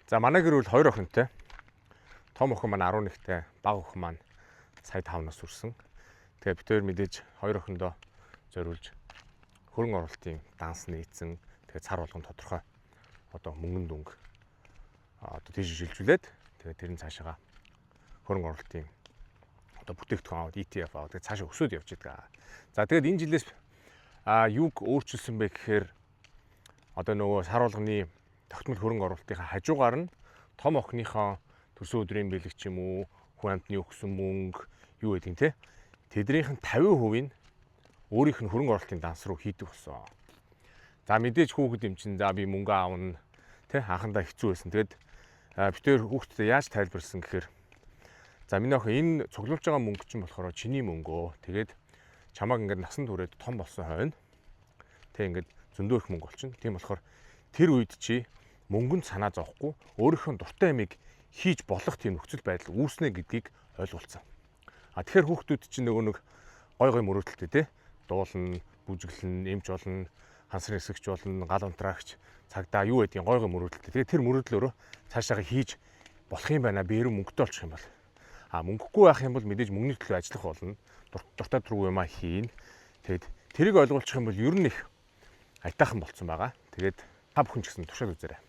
За манай гэр бол 2 охинтой. Том охин маань 11-тэй, бага охин маань сая 5 нас хүрсэн. Тэгээ бид хоёр мэдээж 2 охиндоо зориулж хөрөнгө оруулалтын данс нээсэн. Тэгээ цар болгон тодорхой одоо мөнгөн дүнг одоо тийш шилжүүлээд тэгээ тэрний цаашаа хөрөнгө оруулалтын одоо бүтээгдэхүүн аваад ETF аваад тэгээ цаашаа өсөд явж байгаа. За тэгээд энэ жилээс юуг өөрчилсөн бэ гэхээр одоо нөгөө сар болгоны тогтмол хөрөнгө оруулалтынхаа хажуугаар нь том охиныхоо төрсөн өдрийн бэлэг ч юм уу, хүн амтны өгсөн мөнгө юу гэдэг нь те. Тэднийх нь 50% нь өөрийнх нь хөрөнгө оруулалтын данс руу хийдэг болсон. За мэдээж хүүхэд юм чинь за би мөнгө аавна те анхандаа хэцүү байсан. Тэгээд бид хоёр хүүхдэд яаж тайлбарласан гэхээр за миний охин энэ цуглуулж байгаа мөнгө чинь болохоор чиний мөнгөө. Тэгээд чамааг ингээд насан туршид том болсон хойно тэг ингээд зөндөө их мөнгө болчихно. Тийм болохоор тэр үед чи мөнгөнд санаа зовхгүй өөрийнхөө дуртай юмыг хийж болох тийм нөхцөл байдал үүснэ гэдгийг ойлгуулсан. Тэгэхээр хүүхдүүд чинь нөгөө нэг гой мөрөөдөлтэй те дуулна, бүжиглэн, эмч болно, хансар хэсэгч болно, гал унтраагч, цагдаа юу гэдгийг гой мөрөөдөлтэй. Тэгээ тэр мөрөөдлөөрөө цаашаа хийж болох юм байна. Би эрен мөнгөтэй олчих юм бол. Мөнгөгүй байх юм бол мэдээж мөнгөний төлөө ажиллах болно. Дуртай дургүй юмаа хийн. Тэгэд тэрийг ойлгуулчих юм бол ер нь их айтаахан болцсон байгаа. Тэгээд та бүхэн ч гэсэн туршаад үзээрэй.